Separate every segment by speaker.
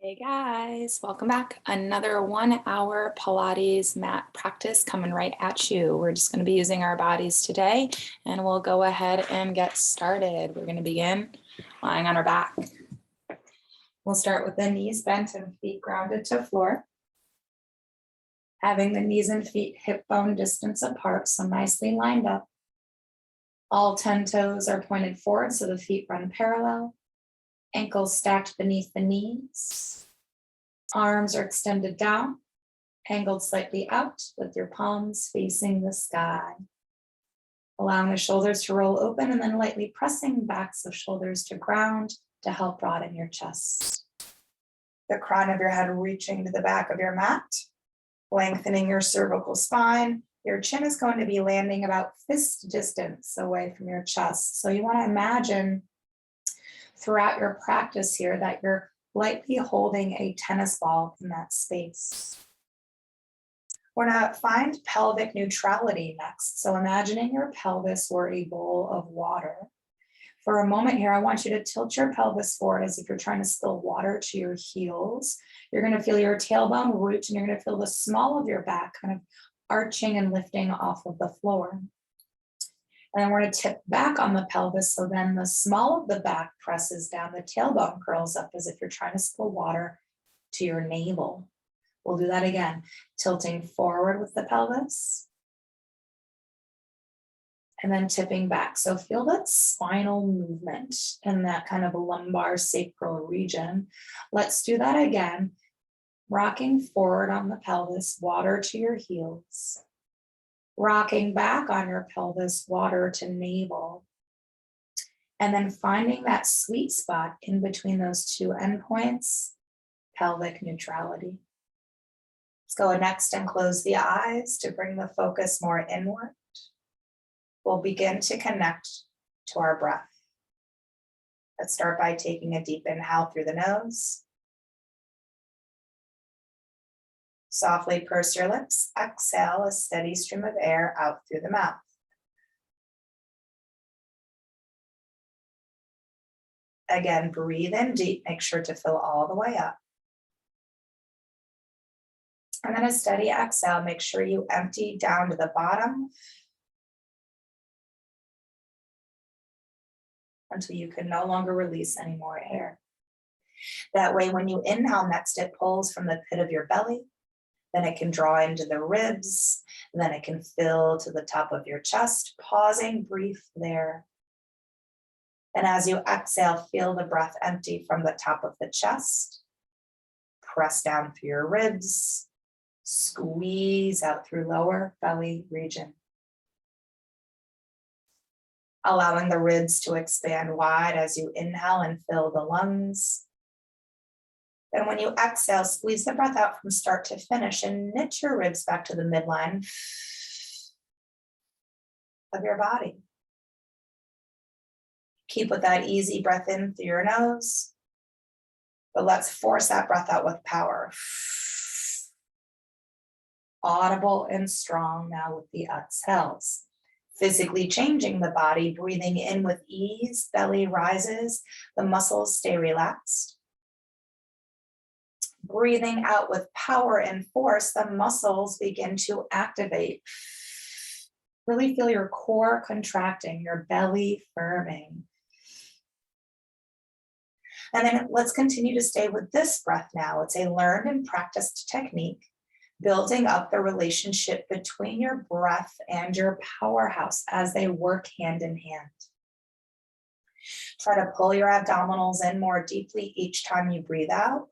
Speaker 1: Hey guys, welcome back. Another 1 hour Pilates mat practice coming right at you. We're just going to be using our bodies today and we'll go ahead and get started. We're going to begin lying on our back. We'll start with the knees bent and feet grounded to floor. Having the knees and feet hip bone distance apart, so nicely lined up. All 10 toes are pointed forward so the feet run parallel. Ankles stacked beneath the knees. Arms are extended down, angled slightly out with your palms facing the sky. Allowing the shoulders to roll open and then lightly pressing backs of shoulders to ground to help broaden your chest. The crown of your head reaching to the back of your mat, lengthening your cervical spine. Your chin is going to be landing about fist distance away from your chest. So you want to imagine throughout your practice here that you're lightly holding a tennis ball in that space. We're going to find pelvic neutrality next. So imagining your pelvis were a bowl of water. For a moment here, I want you to tilt your pelvis forward as if you're trying to spill water to your heels. You're going to feel your tailbone root and you're going to feel the small of your back kind of arching and lifting off of the floor. And then we're going to tip back on the pelvis. So then the small of the back presses down, the tailbone curls up as if you're trying to spill water to your navel. We'll do that again, tilting forward with the pelvis. And then tipping back. So feel that spinal movement in that kind of lumbar sacral region. Let's do that again. Rocking forward on the pelvis, water to your heels. Rocking back on your pelvis, water to navel. And then finding that sweet spot in between those two endpoints, pelvic neutrality. Let's go next and close the eyes to bring the focus more inward. We'll begin to connect to our breath. Let's start by taking a deep inhale through the nose. Softly purse your lips, exhale a steady stream of air out through the mouth. Again, breathe in deep, make sure to fill all the way up. And then a steady exhale, make sure you empty down to the bottom until you can no longer release any more air. That way, when you inhale next, it pulls from the pit of your belly. Then it can draw into the ribs, then it can fill to the top of your chest, pausing brief there. And as you exhale, feel the breath empty from the top of the chest. Press down through your ribs, squeeze out through lower belly region. Allowing the ribs to expand wide as you inhale and fill the lungs. Then when you exhale, squeeze the breath out from start to finish and knit your ribs back to the midline of your body. Keep with that easy breath in through your nose, but let's force that breath out with power. Audible and strong now with the exhales. Physically changing the body, breathing in with ease, belly rises, the muscles stay relaxed. Breathing out with power and force, the muscles begin to activate. Really feel your core contracting, your belly firming. And then let's continue to stay with this breath now. It's a learned and practiced technique, building up the relationship between your breath and your powerhouse as they work hand in hand. Try to pull your abdominals in more deeply each time you breathe out.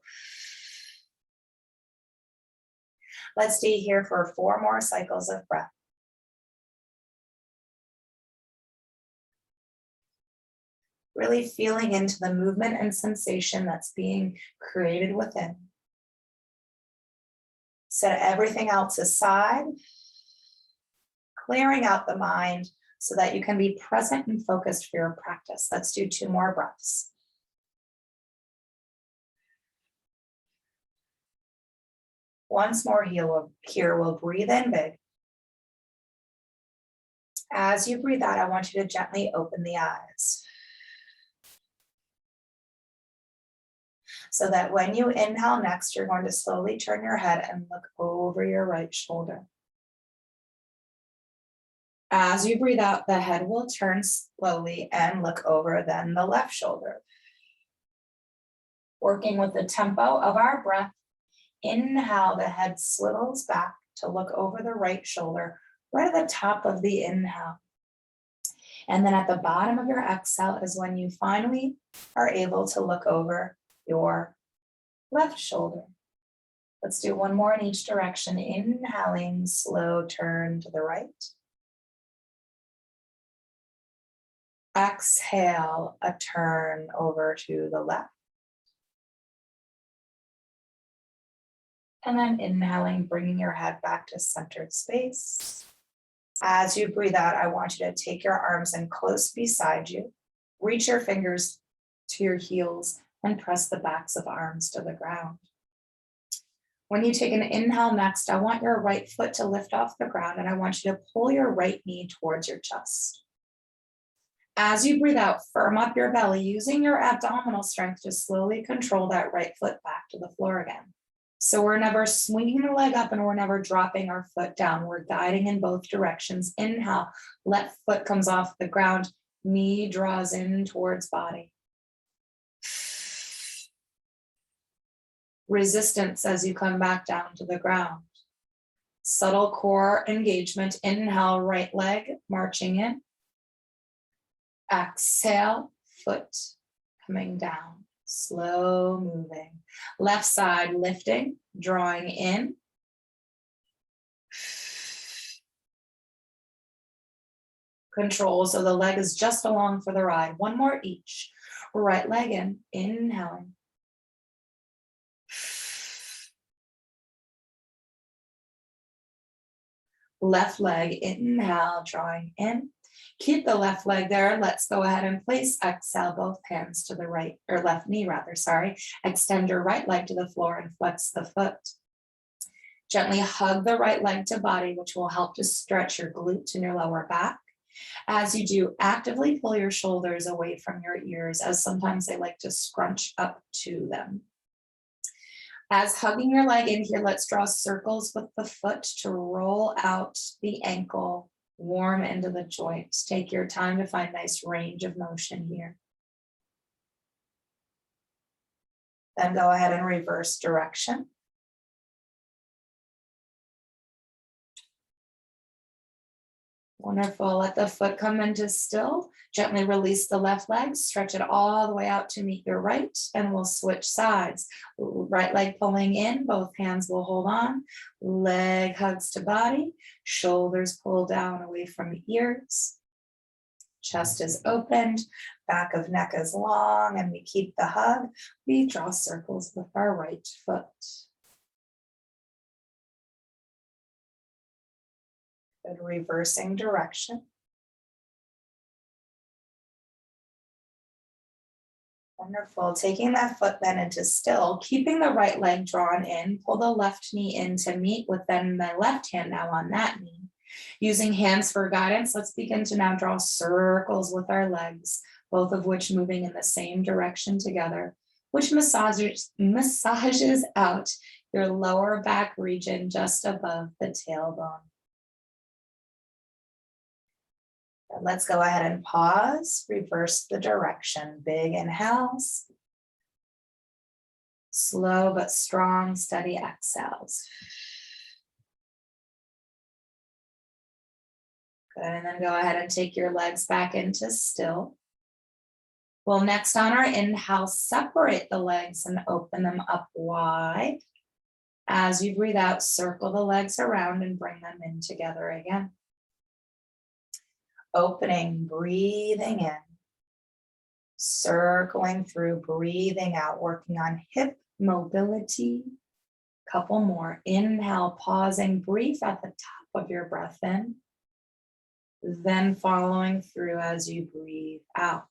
Speaker 1: Let's stay here for 4 more cycles of breath. Really feeling into the movement and sensation that's being created within. Set everything else aside, clearing out the mind so that you can be present and focused for your practice. Let's do 2 more breaths. Once more here, we'll breathe in big. As you breathe out, I want you to gently open the eyes. So that when you inhale next, you're going to slowly turn your head and look over your right shoulder. As you breathe out, the head will turn slowly and look over then the left shoulder. Working with the tempo of our breath, inhale, the head swivels back to look over the right shoulder, right at the top of the inhale. And then at the bottom of your exhale is when you finally are able to look over your left shoulder. Let's do one more in each direction. Inhaling, slow turn to the right. Exhale, a turn over to the left. And then inhaling, bringing your head back to centered space. As you breathe out, I want you to take your arms in close beside you. Reach your fingers to your heels and press the backs of arms to the ground. When you take an inhale next, I want your right foot to lift off the ground and I want you to pull your right knee towards your chest. As you breathe out, firm up your belly, using your abdominal strength to slowly control that right foot back to the floor again. So we're never swinging the leg up and we're never dropping our foot down. We're guiding in both directions. Inhale, left foot comes off the ground, knee draws in towards body. Resistance as you come back down to the ground. Subtle core engagement. Inhale, right leg marching in. Exhale, foot coming down. Slow moving. Left side lifting, drawing in. Control, so the leg is just along for the ride. One more each. Right leg in, inhaling. Left leg, inhale, drawing in. Keep the left leg there. Let's go ahead and place, exhale, both hands to the right, or left knee rather, sorry. Extend your right leg to the floor and flex the foot. Gently hug the right leg to body, which will help to stretch your glutes and your lower back. As you do, actively pull your shoulders away from your ears, as sometimes they like to scrunch up to them. As hugging your leg in here, let's draw circles with the foot to roll out the ankle, warm into the joints. Take your time to find nice range of motion here. Then go ahead and reverse direction. Wonderful. Let the foot come into still. Gently release the left leg. Stretch it all the way out to meet your right. And we'll switch sides. Right leg pulling in. Both hands will hold on. Leg hugs to body. Shoulders pull down away from the ears. Chest is opened. Back of neck is long. And we keep the hug. We draw circles with our right foot. Good, reversing direction. Wonderful. Taking that foot then into still, keeping the right leg drawn in, pull the left knee in to meet with then the left hand now on that knee. Using hands for guidance, let's begin to now draw circles with our legs, both of which moving in the same direction together, which massages out your lower back region just above the tailbone. Let's go ahead and pause, reverse the direction. Big inhales. Slow but strong, steady exhales. Good, and then go ahead and take your legs back into still. Well, next on our inhale, separate the legs and open them up wide. As you breathe out, circle the legs around and bring them in together again. Opening, breathing in, circling through, breathing out, working on hip mobility. Couple more. Inhale, pausing, breathe at the top of your breath in. Then following through as you breathe out.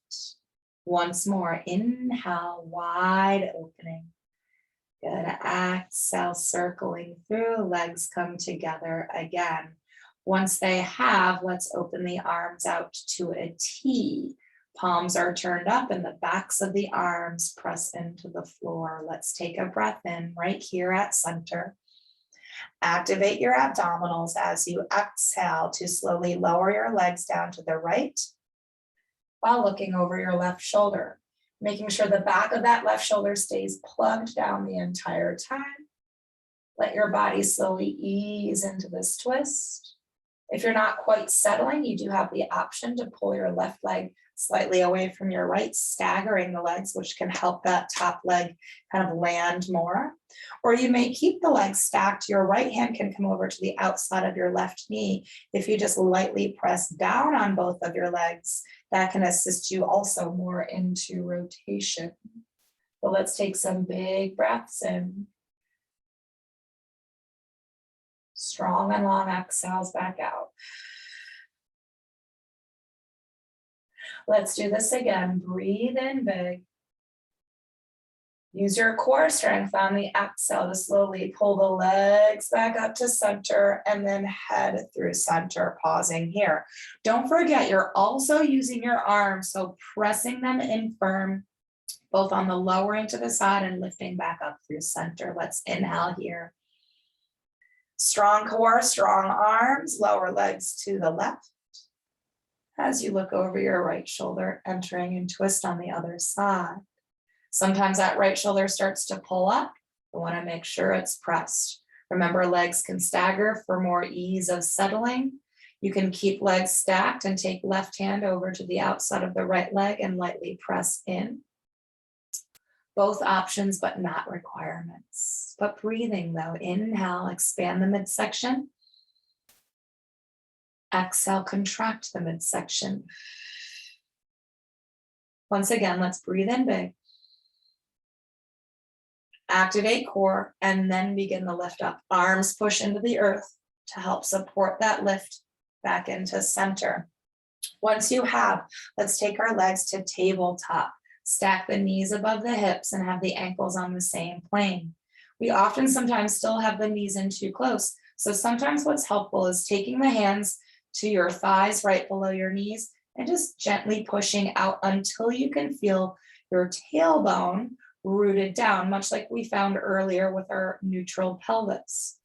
Speaker 1: Once more, inhale, wide opening. Good, exhale, circling through, legs come together again. Once they have, let's open the arms out to a T. Palms are turned up and the backs of the arms press into the floor. Let's take a breath in right here at center. Activate your abdominals as you exhale to slowly lower your legs down to the right while looking over your left shoulder, making sure the back of that left shoulder stays plugged down the entire time. Let your body slowly ease into this twist. If you're not quite settling, you do have the option to pull your left leg slightly away from your right, staggering the legs, which can help that top leg kind of land more. Or you may keep the legs stacked. Your right hand can come over to the outside of your left knee. If you just lightly press down on both of your legs, that can assist you also more into rotation. But let's take some big breaths in. Strong and long exhales back out. Let's do this again. Breathe in big. Use your core strength on the exhale to slowly pull the legs back up to center and then head through center, pausing here. Don't forget, you're also using your arms, so pressing them in firm, both on the lowering to the side and lifting back up through center. Let's inhale here. Strong core, strong arms, lower legs to the left. As you look over your right shoulder, entering and twist on the other side. Sometimes that right shoulder starts to pull up. You want to make sure it's pressed. Remember, legs can stagger for more ease of settling. You can keep legs stacked and take left hand over to the outside of the right leg and lightly press in. Both options, but not requirements. But breathing though, inhale, expand the midsection. Exhale, contract the midsection. Once again, let's breathe in big. Activate core and then begin the lift up. Arms push into the earth to help support that lift back into center. Once you have, let's take our legs to tabletop. Stack the knees above the hips and have the ankles on the same plane. We often sometimes still have the knees in too close. So sometimes what's helpful is taking the hands to your thighs right below your knees and just gently pushing out until you can feel your tailbone rooted down, much like we found earlier with our neutral pelvis.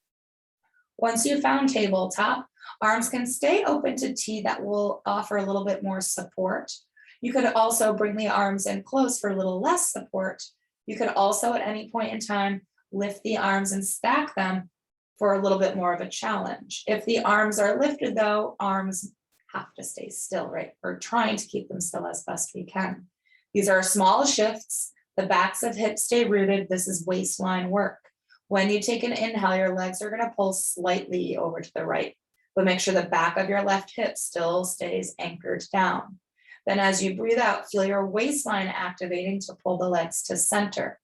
Speaker 1: Once you've found tabletop, arms can stay open to T. That will offer a little bit more support. You could also bring the arms in close for a little less support. You could also at any point in time lift the arms and stack them for a little bit more of a challenge. If the arms are lifted though, arms have to stay still, right? We're trying to keep them still as best we can. These are small shifts. The backs of hips stay rooted. This is waistline work. When you take an inhale, your legs are gonna pull slightly over to the right, but make sure the back of your left hip still stays anchored down. Then as you breathe out, feel your waistline activating to pull the legs to center.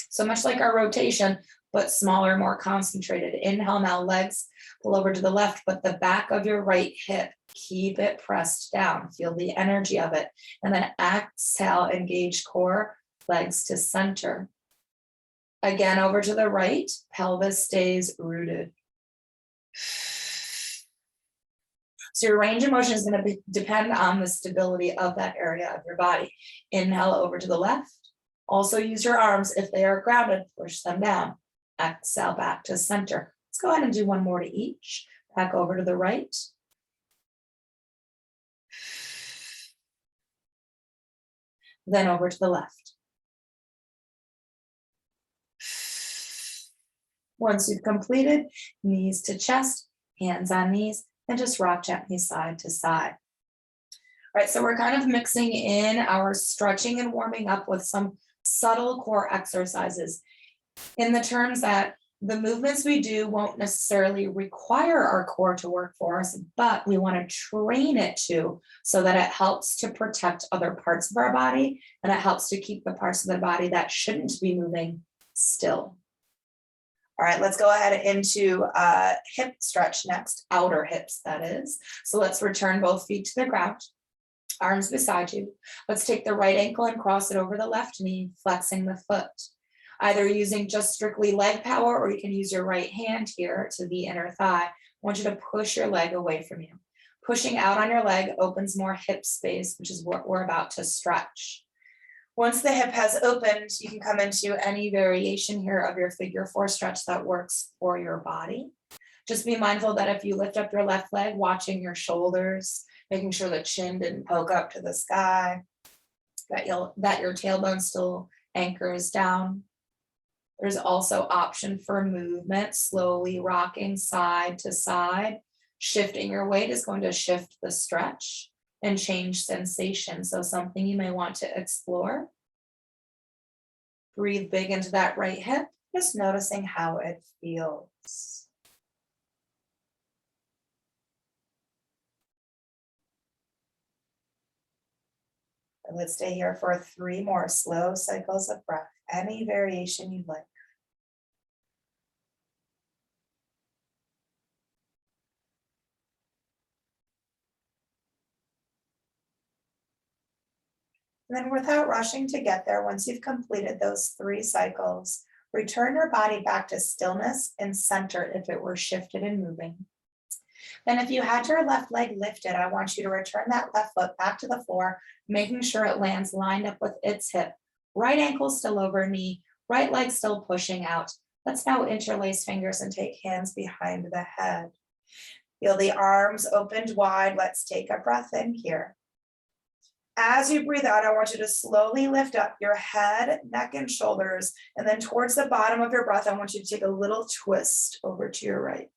Speaker 1: So much like our rotation, but smaller, more concentrated. Inhale now, legs pull over to the left, but the back of your right hip, keep it pressed down. Feel the energy of it. And then exhale, engage core, legs to center. Again, over to the right, pelvis stays rooted. So your range of motion is going to depend on the stability of that area of your body. Inhale over to the left. Also use your arms if they are grounded, push them down. Exhale back to center. Let's go ahead and do one more to each. Back over to the right. Then over to the left. Once you've completed, knees to chest, hands on knees, and just rock gently side to side. All right, so we're kind of mixing in our stretching and warming up with some subtle core exercises in the terms that the movements we do won't necessarily require our core to work for us, but we want to train it to so that it helps to protect other parts of our body and it helps to keep the parts of the body that shouldn't be moving still. All right, let's go ahead into hip stretch next, outer hips that is. So let's return both feet to the ground, arms beside you. Let's take the right ankle and cross it over the left knee, flexing the foot. Either using just strictly leg power or you can use your right hand here to the inner thigh. I want you to push your leg away from you. Pushing out on your leg opens more hip space, which is what we're about to stretch. Once the hip has opened, you can come into any variation here of your figure 4 stretch that works for your body. Just be mindful that if you lift up your left leg, watching your shoulders, making sure the chin didn't poke up to the sky, that your tailbone still anchors down. There's also option for movement, slowly rocking side to side. Shifting your weight is going to shift the stretch and change sensation. So something you may want to explore. Breathe big into that right hip, just noticing how it feels. And let's stay here for 3 more slow cycles of breath, any variation you'd like. And then without rushing to get there, once you've completed those 3 cycles, return your body back to stillness and center if it were shifted and moving. Then if you had your left leg lifted, I want you to return that left foot back to the floor, making sure it lands lined up with its hip. Right ankle still over knee, right leg still pushing out. Let's now interlace fingers and take hands behind the head. Feel the arms opened wide. Let's take a breath in here. As you breathe out, I want you to slowly lift up your head, neck, and shoulders. And then towards the bottom of your breath, I want you to take a little twist over to your right.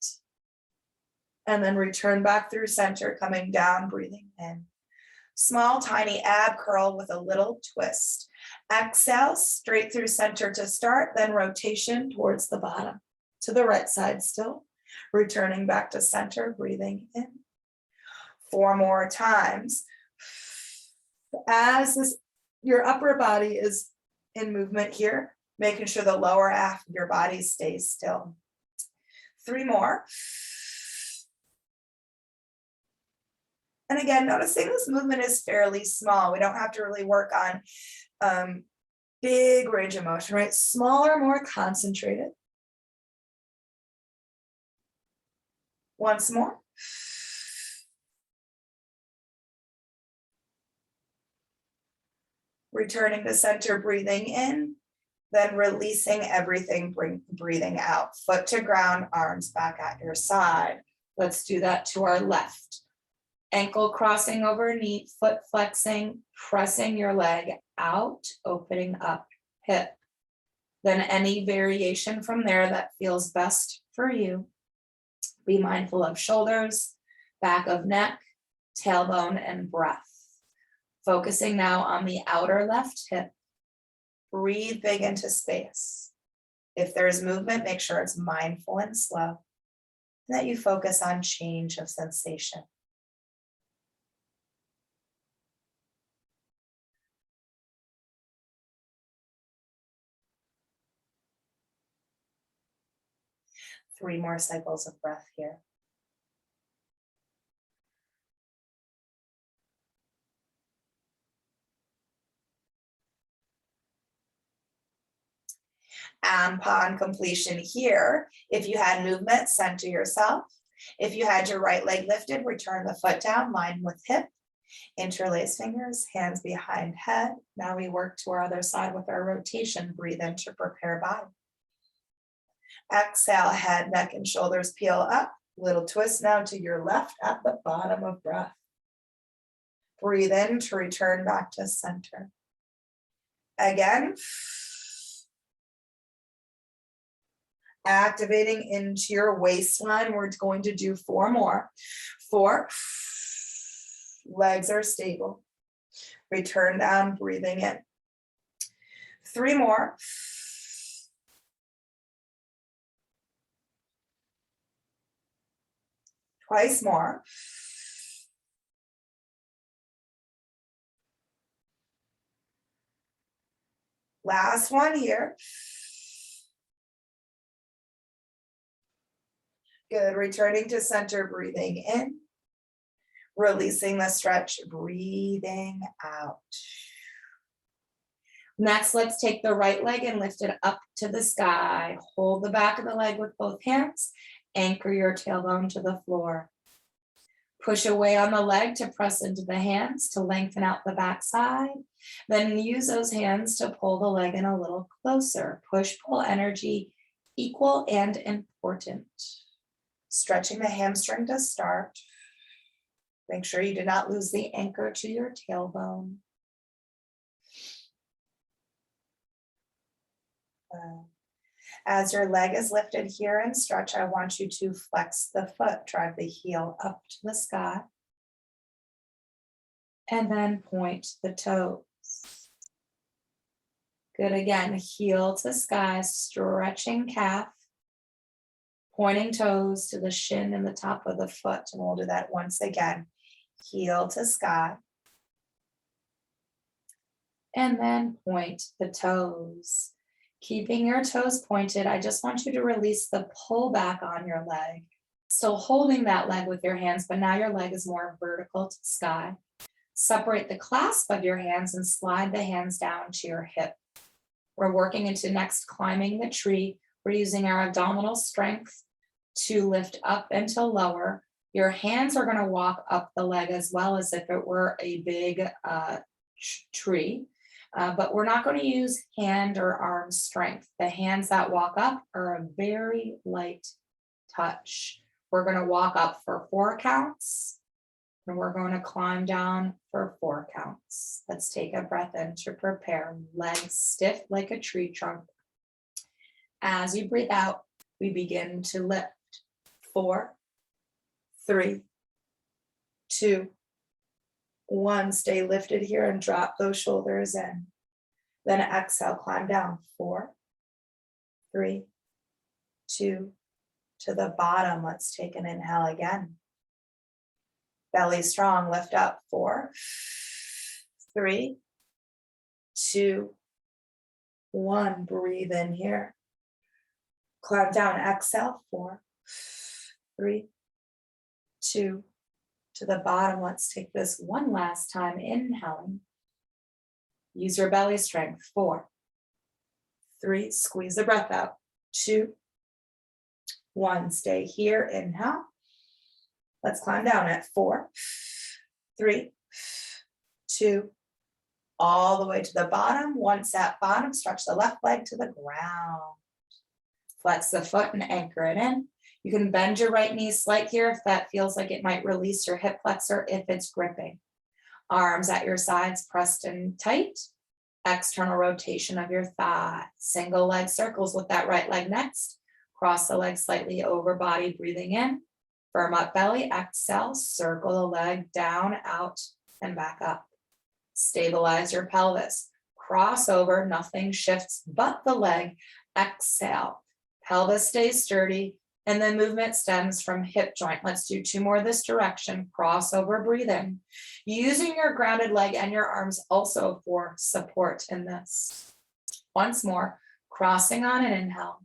Speaker 1: And then return back through center, coming down, breathing in. Small, tiny ab curl with a little twist. Exhale, straight through center to start, then rotation towards the bottom. To the right side still. Returning back to center, breathing in. 4 more times. As your upper body is in movement here, making sure the lower half of your body stays still. 3 more. And again, noticing this movement is fairly small. We don't have to really work on big range of motion, right? Smaller, more concentrated. Once more. Returning to center, breathing in, then releasing everything, breathing out. Foot to ground, arms back at your side. Let's do that to our left. Ankle crossing over knee, foot flexing, pressing your leg out, opening up hip. Then any variation from there that feels best for you. Be mindful of shoulders, back of neck, tailbone, and breath. Focusing now on the outer left hip. Breathe big into space. If there's movement, make sure it's mindful and slow, and that you focus on change of sensation. Three more cycles of breath here. Upon completion here, if you had movement, center yourself. If you had your right leg lifted, return the foot down, line with hip. Interlace fingers, hands behind head. Now we work to our other side with our rotation. Breathe in to prepare body. Exhale, head, neck, and shoulders peel up. Little twist now to your left at the bottom of breath. Breathe in to return back to center. Again. Activating into your waistline. We're going to do 4 more. 4. Legs are stable. Return down, breathing in. 3 more. Twice more. Last one here. Good, returning to center, breathing in. Releasing the stretch, breathing out. Next, let's take the right leg and lift it up to the sky. Hold the back of the leg with both hands. Anchor your tailbone to the floor. Push away on the leg to press into the hands to lengthen out the backside. Then use those hands to pull the leg in a little closer. Push-pull energy, equal and important. Stretching the hamstring to start. Make sure you do not lose the anchor to your tailbone. As your leg is lifted here and stretch, I want you to flex the foot, drive the heel up to the sky, and then point the toes. Good, again, heel to sky, stretching calf, pointing toes to the shin and the top of the foot, and we'll do that once again. Heel to sky, and then point the toes. Keeping your toes pointed, I just want you to release the pull back on your leg. Still holding that leg with your hands, but now your leg is more vertical to the sky. Separate the clasp of your hands and slide the hands down to your hip. We're working into next climbing the tree. We're using our abdominal strength to lift up and to lower. Your hands are going to walk up the leg as well as if it were a big tree. But we're not going to use hand or arm strength. The hands that walk up are a very light touch. We're going to walk up for 4 counts, and we're going to climb down for 4 counts. Let's take a breath in to prepare. Legs stiff like a tree trunk. As you breathe out, we begin to lift. 4, 3, 2, 1, stay lifted here and drop those shoulders in. Then exhale, climb down. 4, 3, 2, to the bottom. Let's take an inhale again. Belly strong, lift up. 4, 3, 2, 1. Breathe in here. Climb down, exhale. 4, 3, 2, to the bottom. Let's take this one last time. Inhaling. Use your belly strength. 4, 3, squeeze the breath out. 2, 1, stay here. Inhale. Let's climb down at 4, 3, 2, all the way to the bottom. Once at bottom, stretch the left leg to the ground. Flex the foot and anchor it in. You can bend your right knee slight here if that feels like it might release your hip flexor if it's gripping. Arms at your sides pressed in tight. External rotation of your thigh. Single leg circles with that right leg next. Cross the leg slightly over body, breathing in. Firm up belly, exhale, circle the leg down, out, and back up. Stabilize your pelvis. Cross over, nothing shifts but the leg. Exhale. Pelvis stays sturdy. And then movement stems from hip joint. Let's do 2 more this direction. Crossover, breathe in. Using your grounded leg and your arms also for support in this. Once more, crossing on an inhale.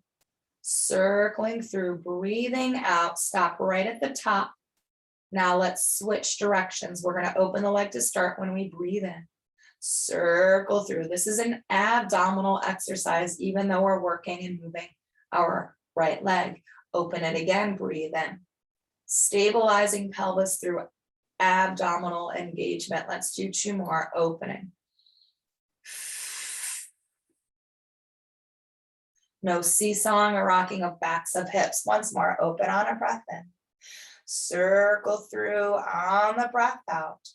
Speaker 1: Circling through, breathing out. Stop right at the top. Now let's switch directions. We're going to open the leg to start when we breathe in. Circle through. This is an abdominal exercise, even though we're working and moving our right leg. Open it again, breathe in. Stabilizing pelvis through abdominal engagement. Let's do 2 more, opening. No seesawing or rocking of backs of hips. Once more, open on a breath in. Circle through on the breath out.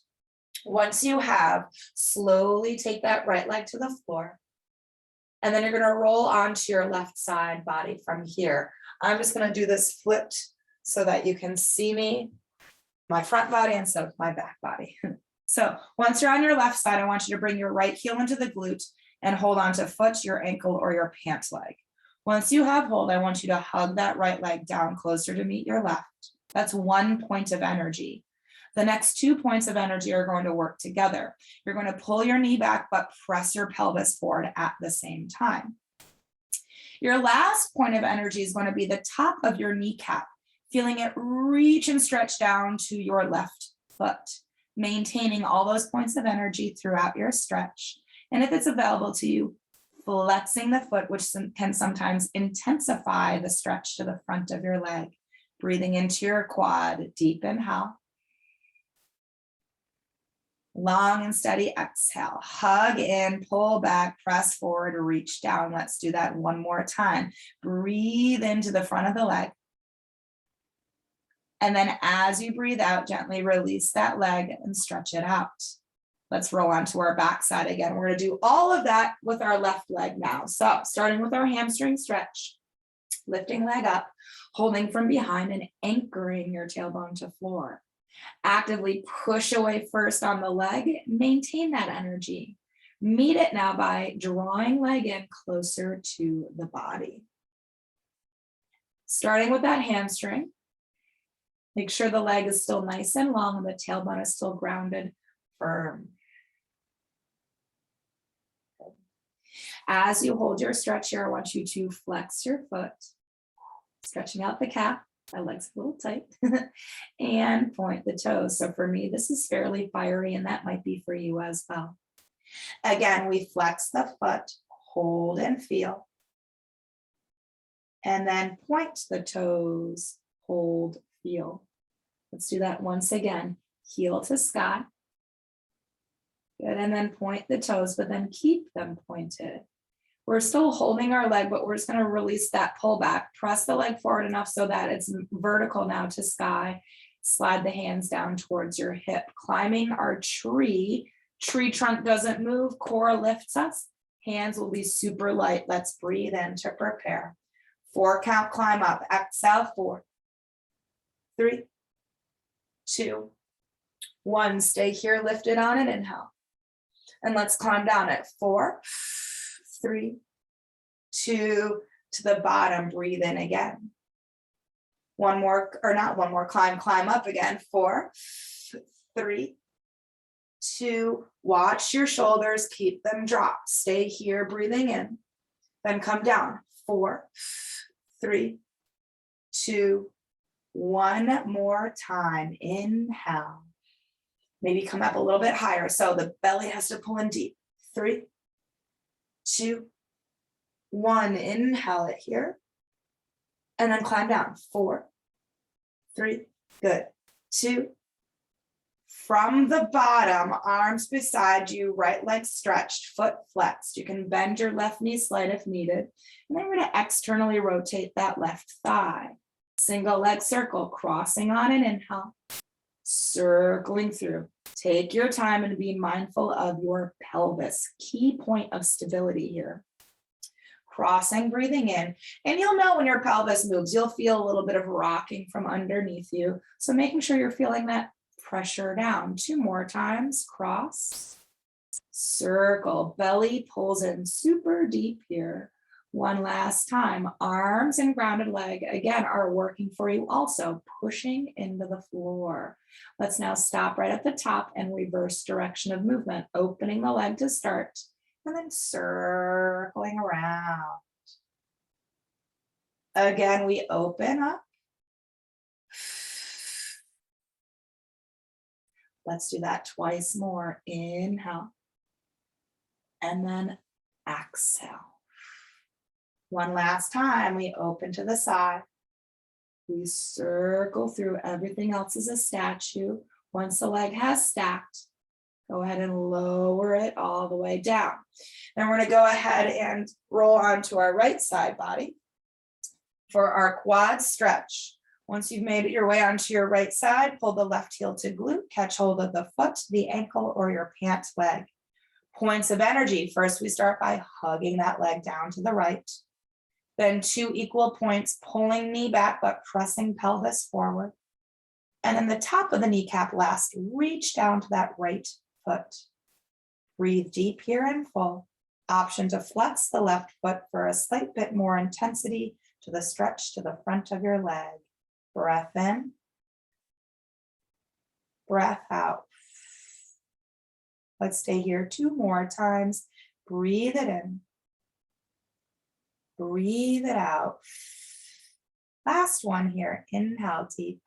Speaker 1: Once you have, slowly take that right leg to the floor. And then you're going to roll onto your left side body from here. I'm just going to do this flipped so that you can see me, my front body, and so my back body. So once you're on your left side, I want you to bring your right heel into the glute and hold on to foot, your ankle, or your pant leg. Once you have hold, I want you to hug that right leg down closer to meet your left. That's 1 point of energy. The next 2 points of energy are going to work together. You're going to pull your knee back, but press your pelvis forward at the same time. Your last point of energy is going to be the top of your kneecap, feeling it reach and stretch down to your left foot, maintaining all those points of energy throughout your stretch. And if it's available to you, flexing the foot, which can sometimes intensify the stretch to the front of your leg. Breathing into your quad, deep inhale.
Speaker 2: Long and steady exhale. Hug in, pull back, press forward, reach down. Let's do that one more time. Breathe into the front of the leg. And then as you breathe out, gently release that leg and stretch it out. Let's roll onto our back side again. We're going to do all of that with our left leg now. So starting with our hamstring stretch, lifting leg up, holding from behind and anchoring your tailbone to floor. Actively push away first on the leg, maintain that energy. Meet it now by drawing leg in closer to the body. Starting with that hamstring, make sure the leg is still nice and long and the tailbone is still grounded, firm. As you hold your stretch here, I want you to flex your foot, stretching out the calf. My leg's a little tight, and point the toes. So for me, this is fairly fiery, and that might be for you as well. Again, we flex the foot, hold and feel, and then point the toes, hold, feel. Let's do that once again. Heel to sky. Good, and then point the toes, but then keep them pointed. We're still holding our leg, but we're just going to release that pull back. Press the leg forward enough so that it's vertical now to sky. Slide the hands down towards your hip. Climbing our tree. Tree trunk doesn't move. Core lifts us. Hands will be super light. Let's breathe in to prepare. 4 count climb up. Exhale, 4, 3, 2, 1. Stay here lifted on an inhale. And let's climb down at 4, 3, 2, to the bottom. Breathe in again. One more, or not one more, climb up again. 4, 3, 2, watch your shoulders, keep them dropped. Stay here, breathing in. Then come down. 4, 3, 2, 1 more time. Inhale. Maybe come up a little bit higher. So the belly has to pull in deep. 3, 2, 1. Inhale it here. And then climb down. 4, 3, good. 2. From the bottom, arms beside you, right leg stretched, foot flexed. You can bend your left knee slight if needed. And then we're going to externally rotate that left thigh. Single leg circle, crossing on an inhale. Circling through. Take your time and be mindful of your pelvis. Key point of stability here. Crossing, breathing in. And you'll know when your pelvis moves, you'll feel a little bit of rocking from underneath you. So making sure you're feeling that pressure down. 2 more times. Cross. Circle. Belly pulls in super deep here. 1 last time. Arms and grounded leg, again, are working for you also, pushing into the floor. Let's now stop right at the top and reverse direction of movement, opening the leg to start, and then circling around. Again, we open up. Let's do that twice more. Inhale, and then exhale. 1 last time, we open to the side. We circle through. Everything else is a statue. Once the leg has stacked, go ahead and lower it all the way down. Then we're going to go ahead and roll onto our right side body for our quad stretch. Once you've made your way onto your right side, pull the left heel to glute, catch hold of the foot, the ankle, or your pant leg. Points of energy. First, we start by hugging that leg down to the right. Then 2 equal points, pulling knee back, but pressing pelvis forward. And then the top of the kneecap last, reach down to that right foot. Breathe deep here and full. Option to flex the left foot for a slight bit more intensity to the stretch to the front of your leg. Breath in. Breath out. Let's stay here 2 more times. Breathe it in. Breathe it out. Last one here. Inhale deep.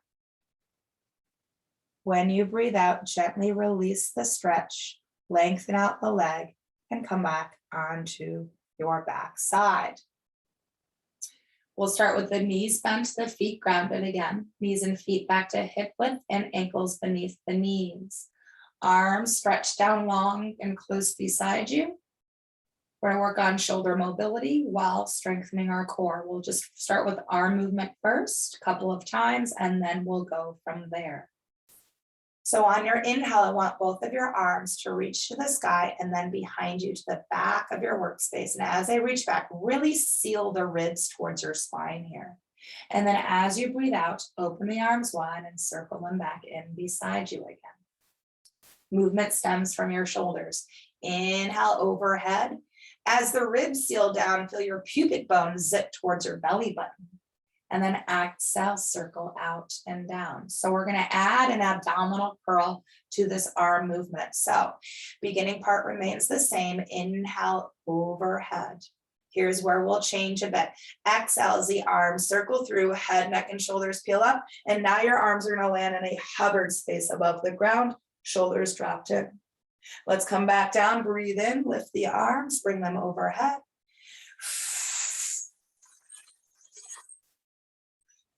Speaker 2: When you breathe out, gently release the stretch, lengthen out the leg, and come back onto your back side. We'll start with the knees bent, the feet grounded again. Knees and feet back to hip width and ankles beneath the knees.
Speaker 1: Arms stretched down long and close beside you. We're gonna work on shoulder mobility while strengthening our core. We'll just start with arm movement first, a couple of times, and then we'll go from there. So on your inhale, I want both of your arms to reach to the sky and then behind you to the back of your workspace. And as they reach back, really seal the ribs towards your spine here. And then as you breathe out, open the arms wide and circle them back in beside you again. Movement stems from your shoulders. Inhale overhead. As the ribs seal down, feel your pubic bone zip towards your belly button. And then exhale, circle out and down. So we're gonna add an abdominal curl to this arm movement. So beginning part remains the same. Inhale overhead. Here's where we'll change a bit. Exhale as the arms circle through, head, neck, and shoulders peel up. And now your arms are gonna land in a hovered space above the ground, shoulders dropped in. Let's come back down, breathe in, lift the arms, bring them overhead.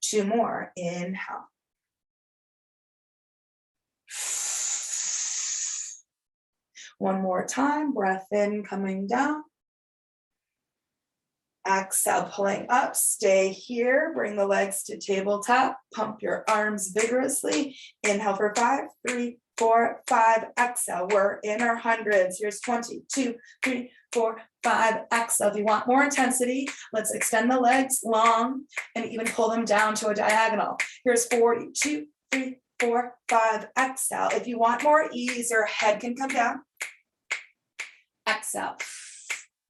Speaker 1: 2 more, inhale. One more time, breath in, coming down. Exhale, pulling up, stay here, bring the legs to tabletop, pump your arms vigorously. Inhale for 5, 3, 4, 5, exhale. We're in our hundreds. Here's 20, 2, 3, 4, 5, exhale. If you want more intensity, let's extend the legs long and even pull them down to a diagonal. Here's 40, 2, 3, 4, 5, exhale. If you want more ease, your head can come down. Exhale.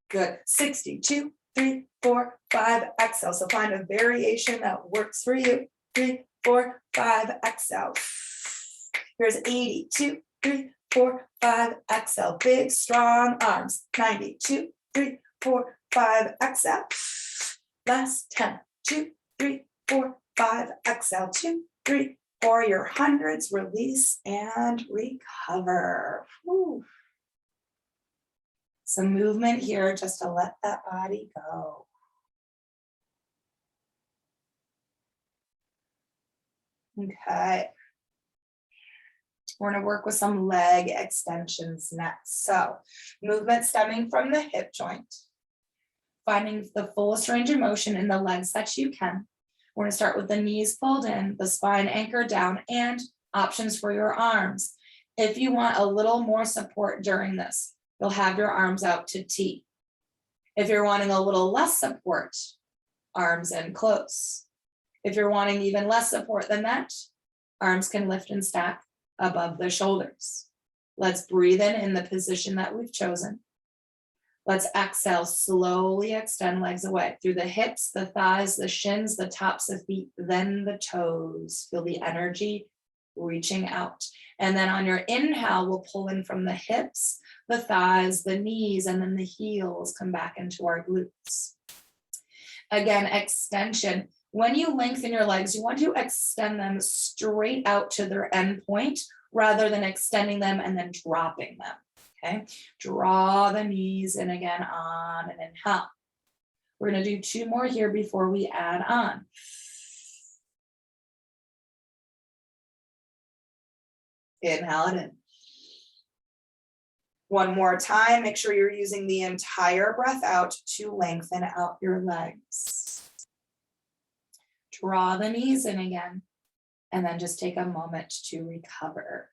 Speaker 1: Good. 60, 2, 3, 4, 5, exhale. So find a variation that works for you. 3, 4, 5, exhale. Here's 80, 2, 3, 4, 5, exhale. Big, strong arms. 90, 2, 3, 4, 5, exhale. Last 10, 2, 3, 4, 5, exhale. 2, 3, 4, your hundreds, release and recover. Whew. Some movement here just to let that body go. Okay. We're going to work with some leg extensions next. So movement stemming from the hip joint, finding the fullest range of motion in the legs that you can. We're going to start with the knees pulled in, the spine anchored down, and options for your arms. If you want a little more support during this, you'll have your arms out to T. If you're wanting a little less support, arms in close. If you're wanting even less support than that, arms can lift and stack above the shoulders. Let's breathe in the position that we've chosen. Let's exhale, slowly extend legs away through the hips, the thighs, the shins, the tops of feet, then the toes. Feel the energy reaching out. And then on your inhale, we'll pull in from the hips, the thighs, the knees, and then the heels come back into our glutes. Again, extension. When you lengthen your legs, you want to extend them straight out to their end point rather than extending them and then dropping them. Okay, draw the knees in again on an inhale. We're going to do 2 more here before we add on. Inhale it in. One more time, make sure you're using the entire breath out to lengthen out your legs. Draw the knees in again, and then just take a moment to recover.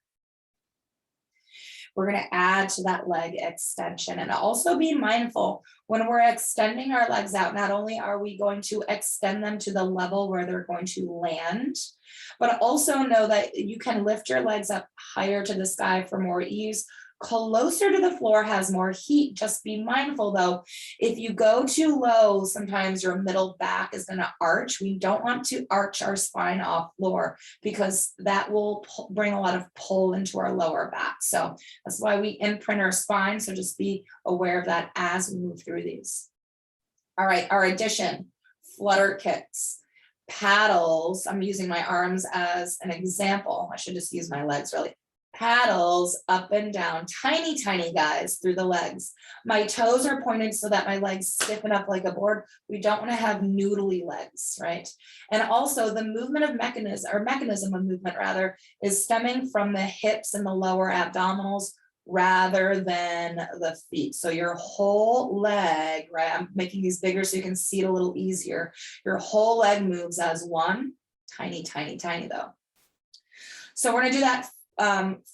Speaker 1: We're going to add to that leg extension, and also be mindful when we're extending our legs out, not only are we going to extend them to the level where they're going to land, but also know that you can lift your legs up higher to the sky for more ease. Closer to the floor has more heat. Just be mindful though, if you go too low, sometimes your middle back is going to arch. We don't want to arch our spine off floor because that will bring a lot of pull into our lower back. So that's why we imprint our spine. So just be aware of that as we move through these. All right, our addition, flutter kicks, paddles. I'm using my arms as an example. I should just use my legs really. paddles up and down, tiny, tiny guys through the legs. My toes are pointed so that my legs stiffen up like a board. We don't want to have noodly legs, right? And also the movement of mechanism of movement rather, is stemming from the hips and the lower abdominals rather than the feet. So your whole leg, right? I'm making these bigger so you can see it a little easier. Your whole leg moves as one, tiny, tiny, tiny though. So we're gonna do that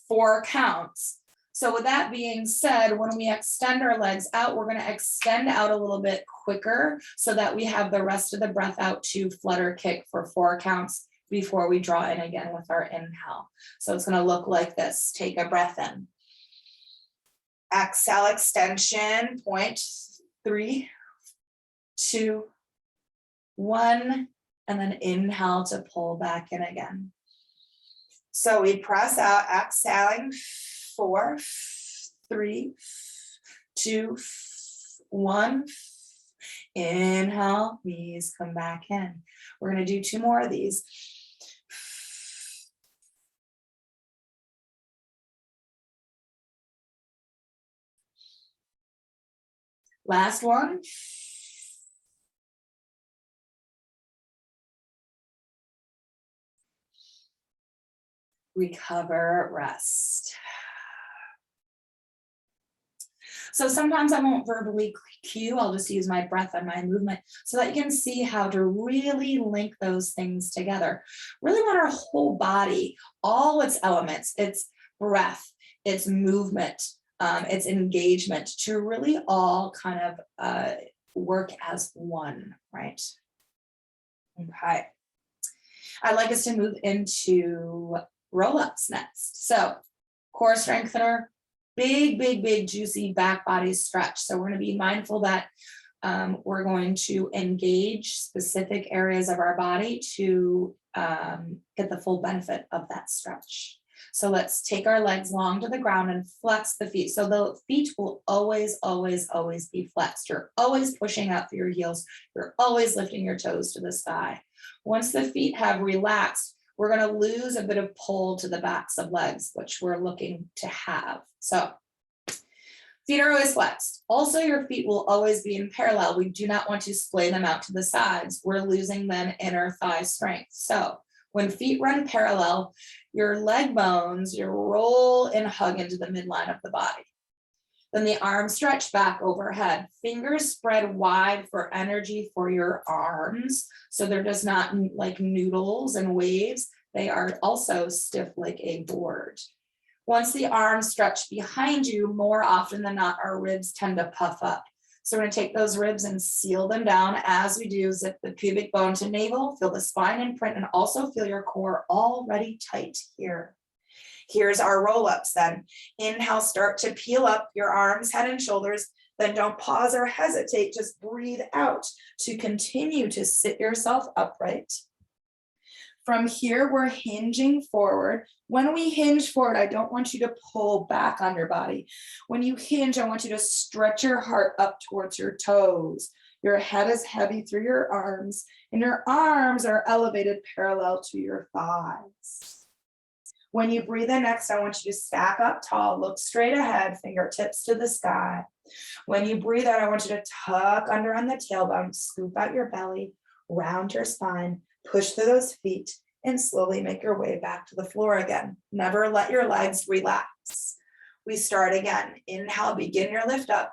Speaker 1: 4 counts. So with that being said, when we extend our legs out, we're going to extend out a little bit quicker so that we have the rest of the breath out to flutter kick for 4 counts before we draw in again with our inhale. So it's going to look like this. Take a breath in. Exhale, extension, point, 3, 2, 1, and then inhale to pull back in again. So we press out, exhaling, 4, 3, 2, 1. Inhale, knees come back in. We're going to do 2 more of these. Last one. Recover, rest. So sometimes I won't verbally cue, I'll just use my breath and my movement so that you can see how to really link those things together. Really want our whole body, all its elements, its breath, its movement, its engagement to really all kind of work as one, right? Okay. I'd like us to move into roll-ups next. So core strengthener, big, big, big, juicy back body stretch. So we're going to be mindful that we're going to engage specific areas of our body to get the full benefit of that stretch. So let's take our legs long to the ground and flex the feet. So the feet will always, always, always be flexed. You're always pushing up through your heels. You're always lifting your toes to the sky. Once the feet have relaxed, we're going to lose a bit of pull to the backs of legs, which we're looking to have. So feet are always flexed. Also, your feet will always be in parallel. We do not want to splay them out to the sides. We're losing then inner thigh strength. So when feet run parallel, your leg bones, you roll and hug into the midline of the body. Then the arms stretch back overhead. Fingers spread wide for energy for your arms. So they're just not like noodles and waves. They are also stiff like a board. Once the arms stretch behind you, more often than not, our ribs tend to puff up. So we're going to take those ribs and seal them down. As we do, zip the pubic bone to navel, feel the spine imprint, and also feel your core already tight here. Here's our roll-ups then. Inhale, start to peel up your arms, head and shoulders. Then don't pause or hesitate, just breathe out to continue to sit yourself upright. From here, we're hinging forward. When we hinge forward, I don't want you to pull back on your body. When you hinge, I want you to stretch your heart up towards your toes. Your head is heavy through your arms, and your arms are elevated parallel to your thighs. When you breathe in next, I want you to stack up tall, look straight ahead, fingertips to the sky. When you breathe out, I want you to tuck under on the tailbone, scoop out your belly, round your spine, push through those feet, and slowly make your way back to the floor again. Never let your legs relax. We start again. Inhale, begin your lift up.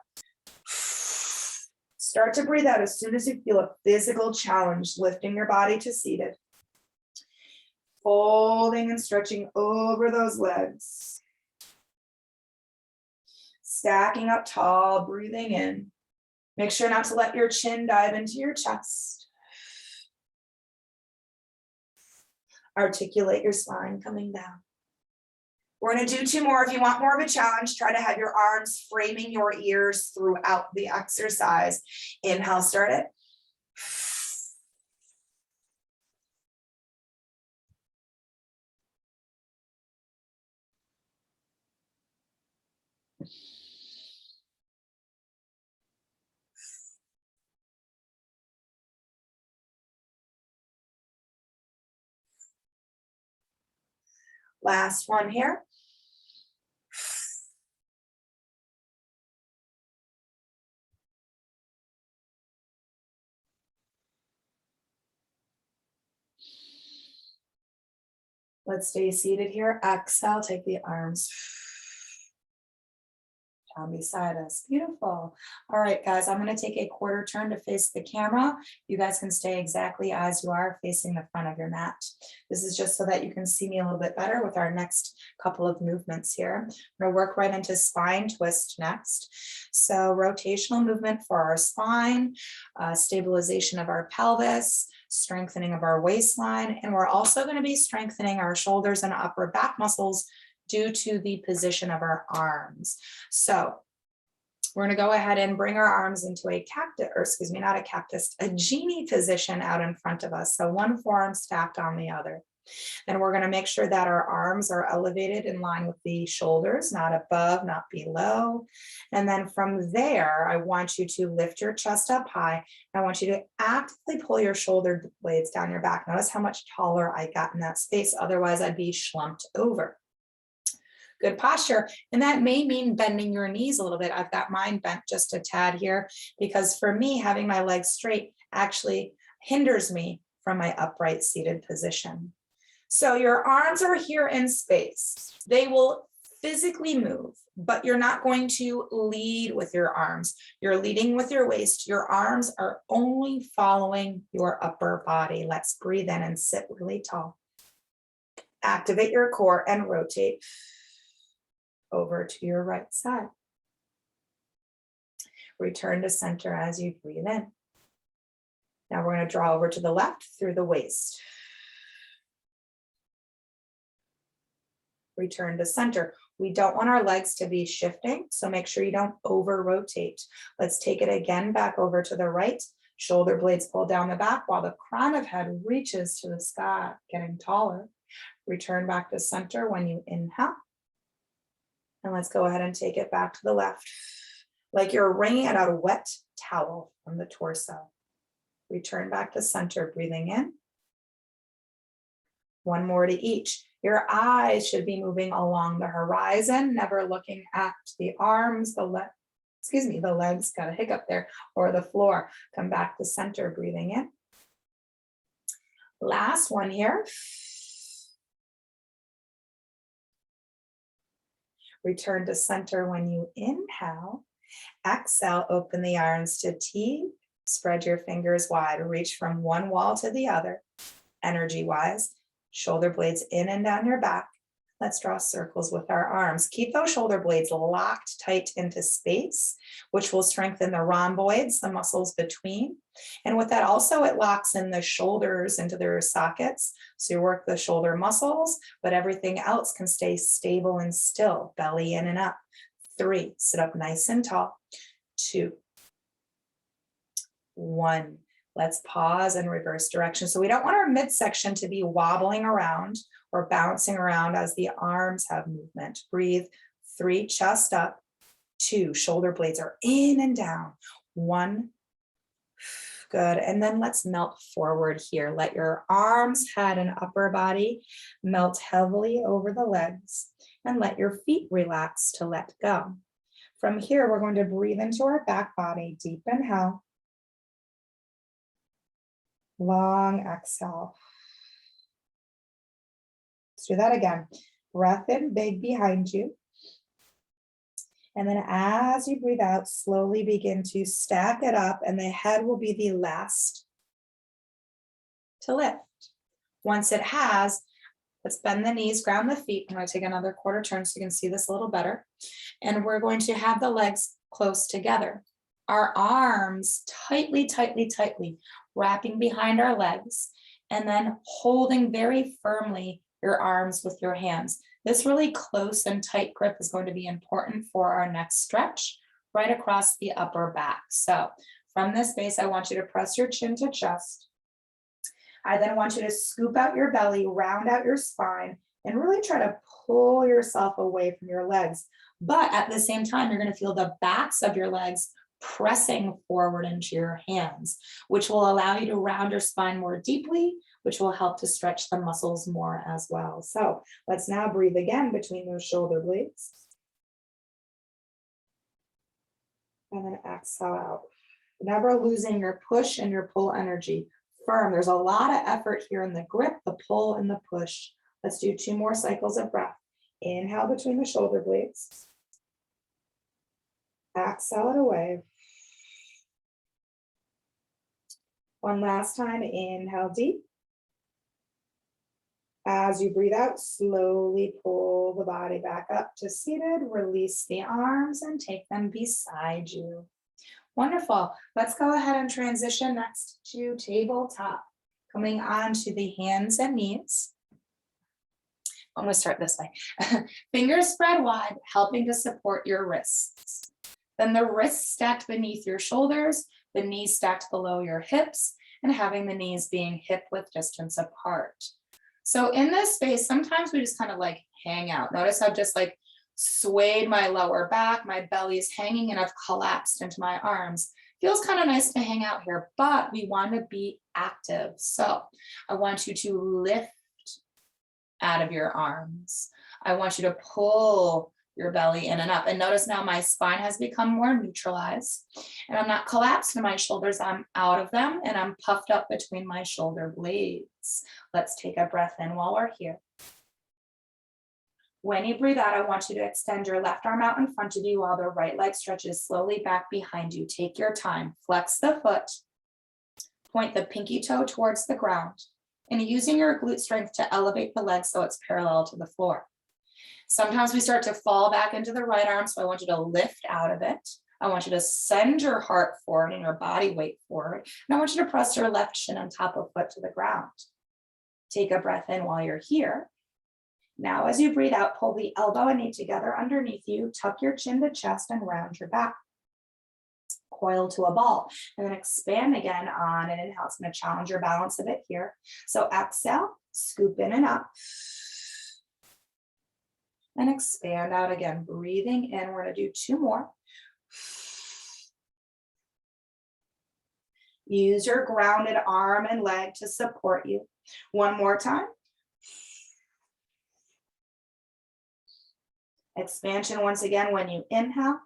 Speaker 1: Start to breathe out as soon as you feel a physical challenge, lifting your body to seated. Folding and stretching over those legs. Stacking up tall, breathing in. Make sure not to let your chin dive into your chest. Articulate your spine coming down. We're going to do 2 more. If you want more of a challenge, try to have your arms framing your ears throughout the exercise. Inhale, start it. Last one here.
Speaker 2: Let's stay seated here. Exhale, take the arms down beside us. Beautiful. All right, guys, I'm going to take a quarter turn to face the camera. You guys can stay exactly as you are facing the front of your mat. This is just so that you can see me a little bit better with our next couple of movements here. I'm going to work right into spine twist next. So rotational movement for our spine, stabilization of our pelvis, strengthening of our waistline, and we're also going to be strengthening our shoulders and upper back muscles due to the position of our arms. So we're going to go ahead and bring our arms into a cactus, or excuse me, not a cactus, a genie position out in front of us. So one forearm stacked on the other. Then we're going to make sure that our arms are elevated in line with the shoulders, not above, not below. And then from there, I want you to lift your chest up high. I want you to actively pull your shoulder blades down your back. Notice how much taller I got in that space. Otherwise, I'd be slumped over. Good posture. And that may mean bending your knees a little bit. I've got mine bent just a tad here because for me, having my legs straight actually hinders me from my upright seated position. So your arms are here in space. They will physically move, but you're not going to lead with your arms. You're leading with your waist. Your arms are only following your upper body. Let's breathe in and sit really tall. Activate your core and rotate over to your right side. Return to center as you breathe in. Now we're going to draw over to the left through the waist. Return to center. We don't want our legs to be shifting, so make sure you don't over rotate. Let's take it again back over to the right. Shoulder blades pull down the back while the crown of head reaches to the sky, getting taller. Return back to center when you inhale. And let's go ahead and take it back to the left, like you're wringing out a wet towel from the torso. Return back to center, breathing in. One more to each. Your eyes should be moving along the horizon, never looking at the arms, the legs, got a hiccup there, or the floor. Come back to center, breathing in. Last one here. Return to center when you inhale. Exhale, open the arms to T. Spread your fingers wide. Reach from one wall to the other, energy-wise. Shoulder blades in and down your back. Let's draw circles with our arms. Keep those shoulder blades locked tight into space, which will strengthen the rhomboids, the muscles between. And with that also, it locks in the shoulders into their sockets. So you work the shoulder muscles, but everything else can stay stable and still. Belly in and up. 3, sit up nice and tall. 2, 1. Let's pause and reverse direction. So we don't want our midsection to be wobbling around or bouncing around as the arms have movement. Breathe. 3, chest up. 2, shoulder blades are in and down. 1, good. And then let's melt forward here. Let your arms, head, and upper body melt heavily over the legs and let your feet relax to let go. From here, we're going to breathe into our back body. Deep inhale. Long exhale. Let's do that again. Breath in big behind you. And then as you breathe out, slowly begin to stack it up, and the head will be the last to lift. Once it has, let's bend the knees, ground the feet. I'm going to take another quarter turn so you can see this a little better. And we're going to have the legs close together. Our arms tightly, tightly, tightly wrapping behind our legs, and then holding very firmly your arms with your hands. This really close and tight grip is going to be important for our next stretch right across the upper back. So from this base, I want you to press your chin to chest. I then want you to scoop out your belly, round out your spine, and really try to pull yourself away from your legs. But at the same time, you're going to feel the backs of your legs pressing forward into your hands, which will allow you to round your spine more deeply, which will help to stretch the muscles more as well. So let's now breathe again between those shoulder blades. And then exhale out. Never losing your push and your pull energy. Firm. There's a lot of effort here in the grip, the pull, and the push. Let's do 2 more cycles of breath. Inhale between the shoulder blades. Exhale it away. One last time, inhale deep. As you breathe out, slowly pull the body back up to seated, release the arms and take them beside you. Wonderful. Let's go ahead and transition next to tabletop. Coming on to the hands and knees. I'm going to start this way. Fingers spread wide, helping to support your wrists. Then the wrists stacked beneath your shoulders, the knees stacked below your hips, and having the knees being hip width distance apart. So in this space, sometimes we just kind of like hang out. Notice I've just like swayed my lower back, my belly's hanging, and I've collapsed into my arms. Feels kind of nice to hang out here, but we want to be active. So I want you to lift out of your arms. I want you to pull your belly in and up. And notice now my spine has become more neutralized and I'm not collapsed in my shoulders. I'm out of them and I'm puffed up between my shoulder blades. Let's take a breath in while we're here. When you breathe out, I want you to extend your left arm out in front of you while the right leg stretches slowly back behind you. Take your time, flex the foot, point the pinky toe towards the ground, and using your glute strength to elevate the leg so it's parallel to the floor. Sometimes we start to fall back into the right arm, so I want you to lift out of it. I want you to send your heart forward and your body weight forward. And I want you to press your left shin on top of foot to the ground. Take a breath in while you're here. Now, as you breathe out, pull the elbow and knee together underneath you, tuck your chin to chest and round your back. Coil to a ball and then expand again on an inhale. It's going to challenge your balance a bit here. So exhale, scoop in and up. And expand out again, breathing in. We're going to do 2 more. Use your grounded arm and leg to support you. 1 more time. Expansion once again when you inhale.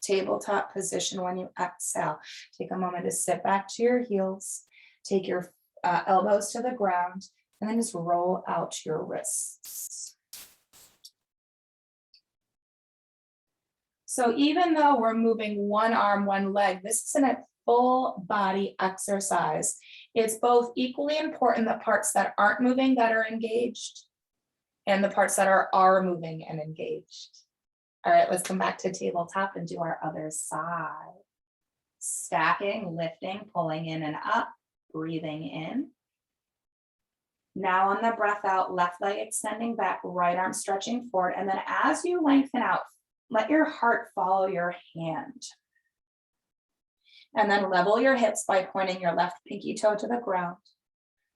Speaker 2: Tabletop position when you exhale. Take a moment to sit back to your heels. Take your elbows to the ground and then just roll out your wrists. So even though we're moving 1 arm, 1 leg, this isn't a full body exercise. It's both equally important the parts that aren't moving that are engaged and the parts that are moving and engaged. All right, let's come back to tabletop and do our other side. Stacking, lifting, pulling in and up, breathing in. Now on the breath out, left leg extending back, right arm stretching forward. And then as you lengthen out, let your heart follow your hand. And then level your hips by pointing your left pinky toe to the ground.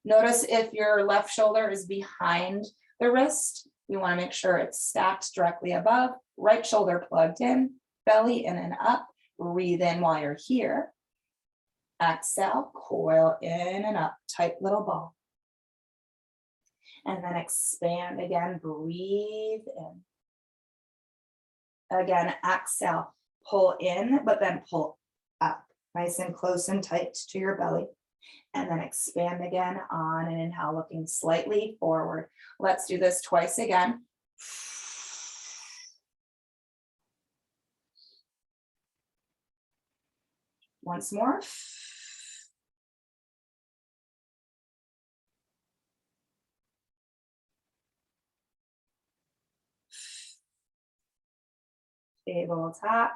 Speaker 2: Notice if your left shoulder is behind the wrist, you want to make sure it's stacked directly above, right shoulder plugged in, belly in and up. Breathe in while you're here. Exhale, coil in and up, tight little ball. And then expand again, breathe in. Again, exhale, pull in, but then pull up. Nice and close and tight to your belly. And then expand again on an inhale, looking slightly forward. Let's do this twice again. Once more. Tabletop.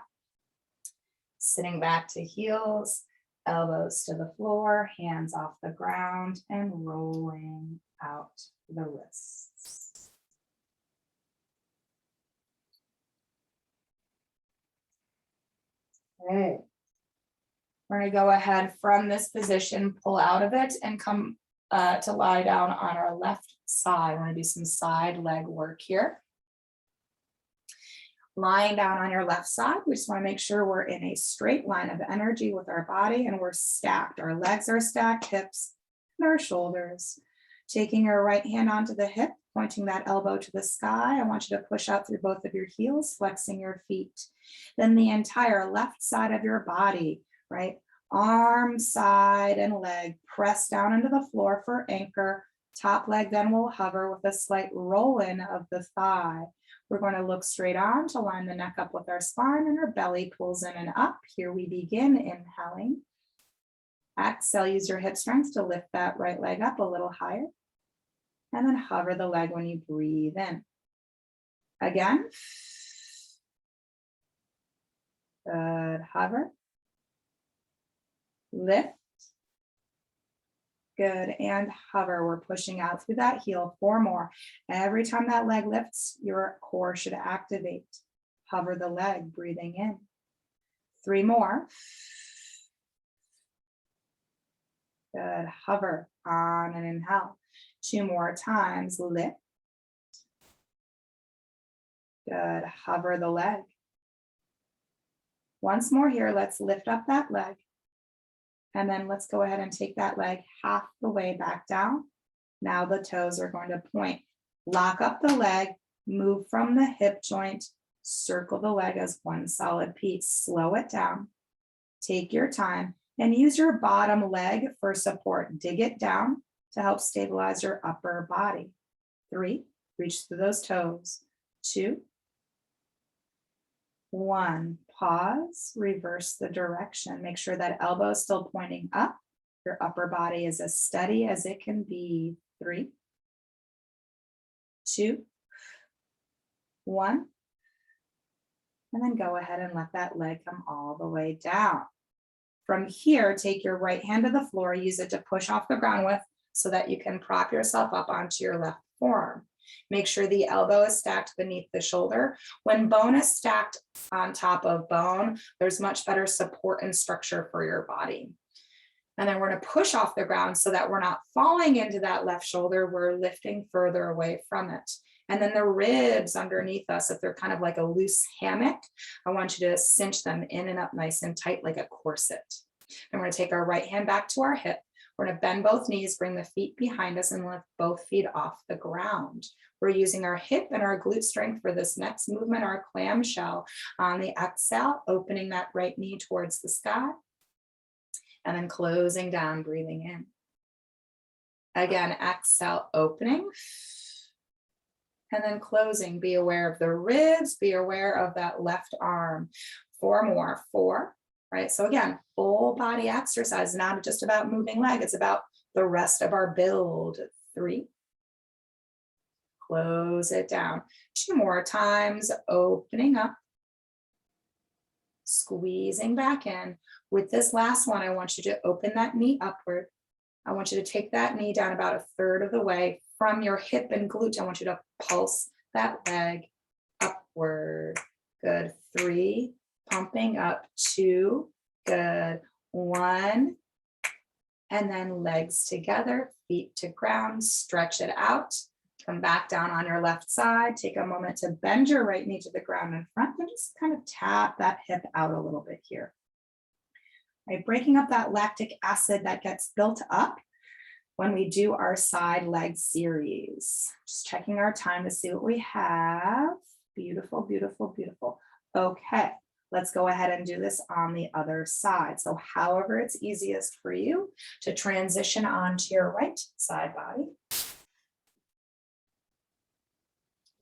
Speaker 2: Sitting back to heels, elbows to the floor, hands off the ground, and rolling out the wrists. Okay. We're going to go ahead from this position, pull out of it, and come to lie down on our left side. We're going to do some side leg work here. Lying down on your left side, we just want to make sure we're in a straight line of energy with our body and we're stacked. Our legs are stacked, hips and our shoulders. Taking your right hand onto the hip, pointing that elbow to the sky. I want you to push out through both of your heels, flexing your feet. Then the entire left side of your body, right? Arm, side, and leg, press down into the floor for anchor. Top leg then will hover with a slight roll in of the thigh. We're going to look straight on to line the neck up with our spine, and our belly pulls in and up. Here we begin inhaling. Exhale, use your hip strength to lift that right leg up a little higher. And then hover the leg when you breathe in. Again. Good. Hover. Lift. Good. And hover. We're pushing out through that heel. 4 more. Every time that leg lifts, your core should activate. Hover the leg, breathing in. 3 more. Good. Hover on and inhale. 2 more times. Lift. Good. Hover the leg. Once more here, let's lift up that leg. And then let's go ahead and take that leg half the way back down. Now the toes are going to point. Lock up the leg, move from the hip joint, circle the leg as one solid piece. Slow it down. Take your time and use your bottom leg for support. Dig it down to help stabilize your upper body. 3, reach through those toes. 2, 1, pause, reverse the direction. Make sure that elbow is still pointing up. Your upper body is as steady as it can be. 3, 2, 1. And then go ahead and let that leg come all the way down. From here, take your right hand to the floor, use it to push off the ground with so that you can prop yourself up onto your left forearm. Make sure the elbow is stacked beneath the shoulder. When bone is stacked on top of bone, there's much better support and structure for your body. And then we're going to push off the ground so that we're not falling into that left shoulder. We're lifting further away from it. And then the ribs underneath us, if they're kind of like a loose hammock, I want you to cinch them in and up nice and tight like a corset. And we're going to take our right hand back to our hip. We're going to bend both knees, bring the feet behind us, and lift both feet off the ground. We're using our hip and our glute strength for this next movement, our clamshell. On the exhale, opening that right knee towards the sky, and then closing down, breathing in. Again, exhale, opening, and then closing. Be aware of the ribs, be aware of that left arm. 4 more. 4. Right, so again, full body exercise, not just about moving leg, it's about the rest of our build. 3, close it down. 2 more times, opening up, squeezing back in. With this last one, I want you to open that knee upward. I want you to take that knee down about 1/3 of the way from your hip and glute. I want you to pulse that leg upward. Good. 3, pumping up. 2, good. 1, and then legs together, feet to ground, stretch it out. Come back down on your left side. Take a moment to bend your right knee to the ground in front and just kind of tap that hip out a little bit here. Right, breaking up that lactic acid that gets built up when we do our side leg series. Just checking our time to see what we have. Beautiful, beautiful, beautiful. Okay, let's go ahead and do this on the other side. So however it's easiest for you to transition onto your right side body.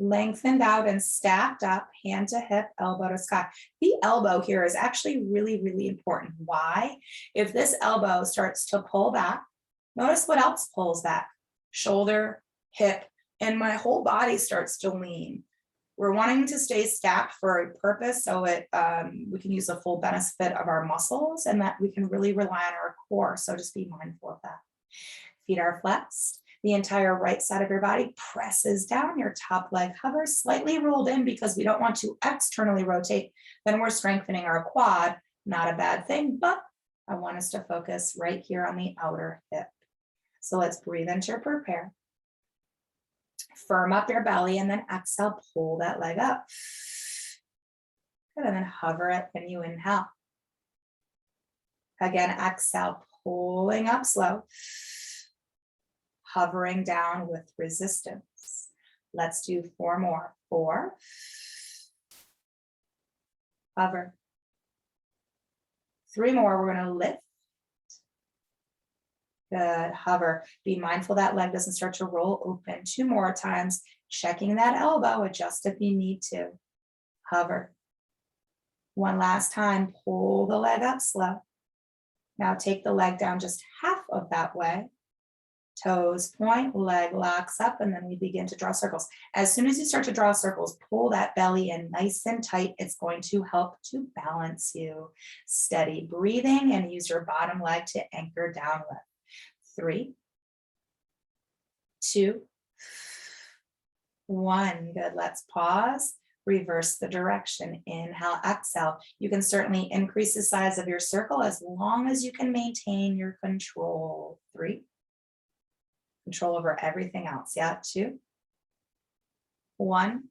Speaker 2: Lengthened out and stacked up, hand to hip, elbow to sky. The elbow here is actually really, really important. Why? If this elbow starts to pull back, notice what else pulls back? Shoulder, hip, and my whole body starts to lean. We're wanting to stay stacked for a purpose so we can use the full benefit of our muscles and that we can really rely on our core. So just be mindful of that. Feet are flexed. The entire right side of your body presses down. Your top leg hovers, slightly rolled in because we don't want to externally rotate. Then we're strengthening our quad. Not a bad thing, but I want us to focus right here on the outer hip. So let's breathe into prepare. Firm up your belly and then exhale, pull that leg up. Good, and then hover it when you inhale. Again, exhale, pulling up slow. Hovering down with resistance. Let's do 4 more. 4. Hover. 3 more. We're going to lift.
Speaker 1: Good, hover. Be mindful that leg doesn't start to roll open. 2 more times, checking that elbow, adjust if you need to. Hover. One last time, pull the leg up slow. Now take the leg down just half of that way. Toes point, leg locks up, and then we begin to draw circles. As soon as you start to draw circles, pull that belly in nice and tight. It's going to help to balance you. Steady breathing and use your bottom leg to anchor down with. 3, 2, 1. Good. Let's pause. Reverse the direction. Inhale, exhale. You can certainly increase the size of your circle as long as you can maintain your control. 3. Control over everything else. Yeah, 2, 1.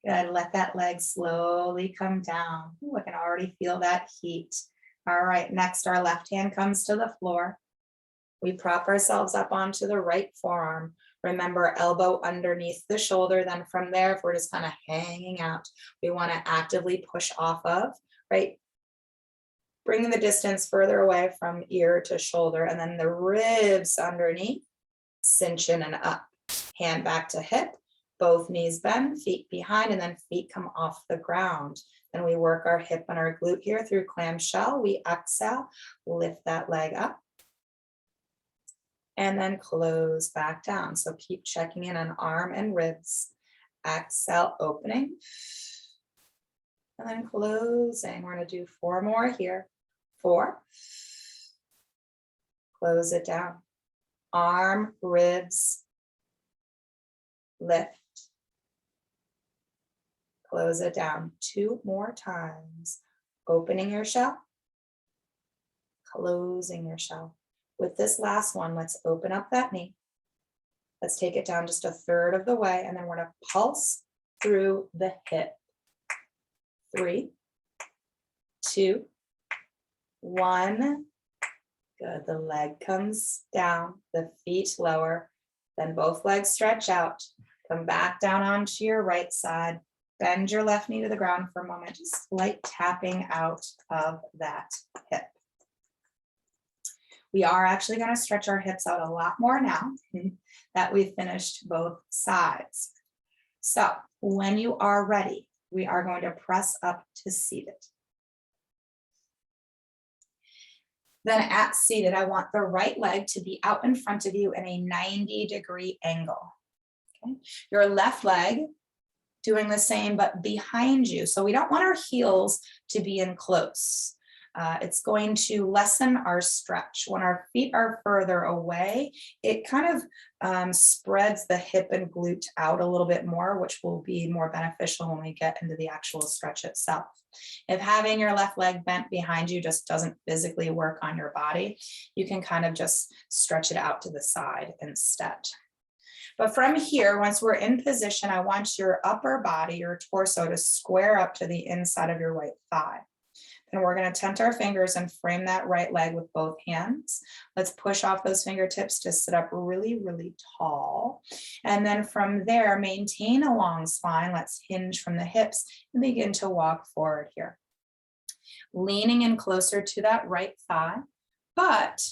Speaker 1: Good. Let that leg slowly come down. Ooh, I can already feel that heat. All right. Next, our left hand comes to the floor. We prop ourselves up onto the right forearm. Remember, elbow underneath the shoulder. Then from there, if we're just kind of hanging out, we want to actively push off of, right? Bringing the distance further away from ear to shoulder, and then the ribs underneath, cinch in and up. Hand back to hip, both knees bend, feet behind, and then feet come off the ground. Then we work our hip and our glute here through clamshell. We exhale, lift that leg up, and then close back down. So keep checking in on arm and ribs. Exhale, opening, and then closing. We're going to do 4 more here. 4. Close it down. Arm, ribs, lift. Close it down. 2 more times. Opening your shell, closing your shell. With this last one, let's open up that knee. Let's take it down just 1/3 of the way, and then we're going to pulse through the hip. 3, 2, 1. Good. The leg comes down, the feet lower, then both legs stretch out. Come back down onto your right side. Bend your left knee to the ground for a moment, just light tapping out of that hip. We are actually going to stretch our hips out a lot more now that we've finished both sides. So when you are ready, we are going to press up to seated. Then at seated, I want the right leg to be out in front of you in a 90-degree angle. Okay. Your left leg doing the same, but behind you. So we don't want our heels to be in close. It's going to lessen our stretch. When our feet are further away, it kind of spreads the hip and glute out a little bit more, which will be more beneficial when we get into the actual stretch itself. If having your left leg bent behind you just doesn't physically work on your body, you can kind of just stretch it out to the side instead. But from here, once we're in position, I want your upper body, your torso, to square up to the inside of your right thigh. And we're going to tent our fingers and frame that right leg with both hands. Let's push off those fingertips to sit up really, really tall. And then from there, maintain a long spine. Let's hinge from the hips and begin to walk forward here. Leaning in closer to that right thigh, but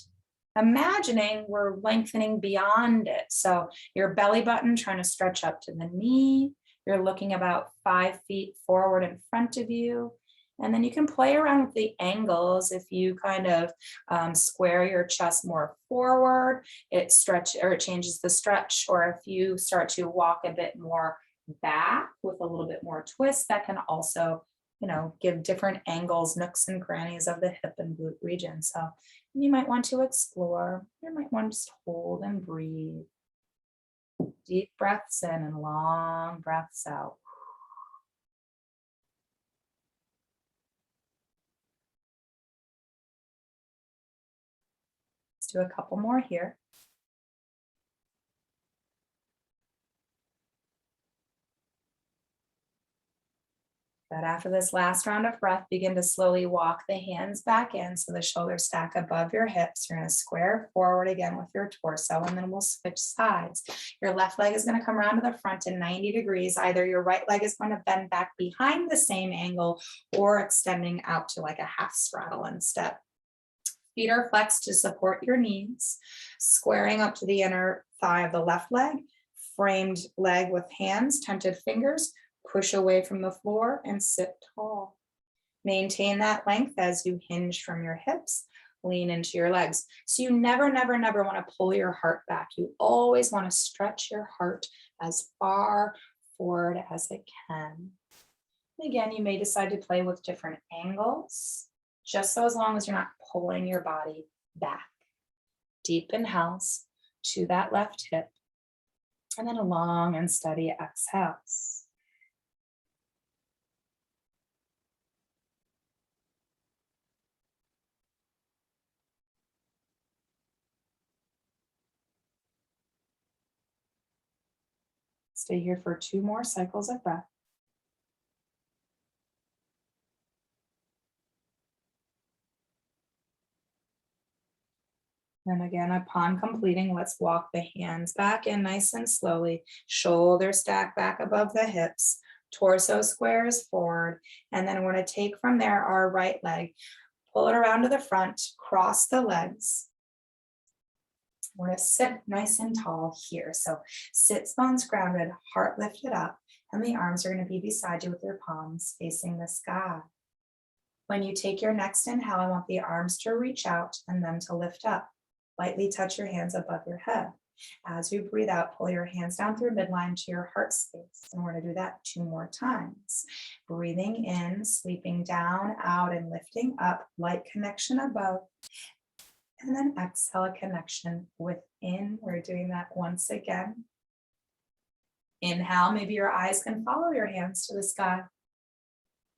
Speaker 1: imagining we're lengthening beyond it. So your belly button trying to stretch up to the knee. You're looking about 5 feet forward in front of you. And then you can play around with the angles. If you kind of square your chest more forward, it changes the stretch. Or if you start to walk a bit more back with a little bit more twist, that can also, give different angles, nooks and crannies of the hip and glute region. So you might want to explore. You might want to just hold and breathe. Deep breaths in and long breaths out. Do a couple more here. But after this last round of breath, begin to slowly walk the hands back in so the shoulders stack above your hips. You're going to square forward again with your torso, and then we'll switch sides. Your left leg is going to come around to the front in 90 degrees. Either your right leg is going to bend back behind the same angle or extending out to like a half straddle instead. Feet are flexed to support your knees, squaring up to the inner thigh of the left leg, framed leg with hands, tented fingers, push away from the floor and sit tall. Maintain that length as you hinge from your hips, lean into your legs. So you never, never, never want to pull your heart back. You always want to stretch your heart as far forward as it can. Again, you may decide to play with different angles, just so as long as you're not pulling your body back. Deep inhales to that left hip, and then a long and steady exhales. Stay here for 2 more cycles of breath. And again, upon completing, let's walk the hands back in nice and slowly. Shoulders stack back above the hips. Torso squares forward. And then we're going to take from there our right leg. Pull it around to the front. Cross the legs. We're going to sit nice and tall here. So sit bones grounded, heart lifted up. And the arms are going to be beside you with your palms facing the sky. When you take your next inhale, I want the arms to reach out and then to lift up. Lightly touch your hands above your head. As you breathe out, pull your hands down through midline to your heart space. And we're going to do that 2 more times. Breathing in, sweeping down, out, and lifting up. Light connection above. And then exhale, a connection within. We're doing that once again. Inhale, maybe your eyes can follow your hands to the sky.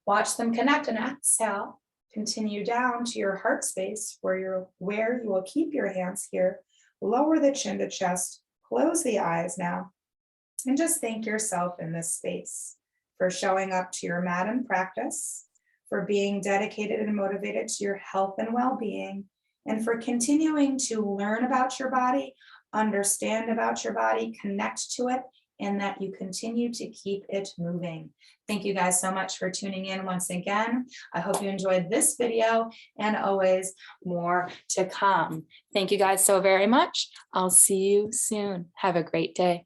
Speaker 1: Watch them connect and exhale. Continue down to your heart space where you will keep your hands here. Lower the chin to chest, close the eyes now, and just thank yourself in this space for showing up to your mat and practice, for being dedicated and motivated to your health and well-being, and for continuing to learn about your body, understand about your body, connect to it, and that you continue to keep it moving. Thank you guys so much for tuning in once again. I hope you enjoyed this video and always more to come. Thank you guys so very much. I'll see you soon. Have a great day.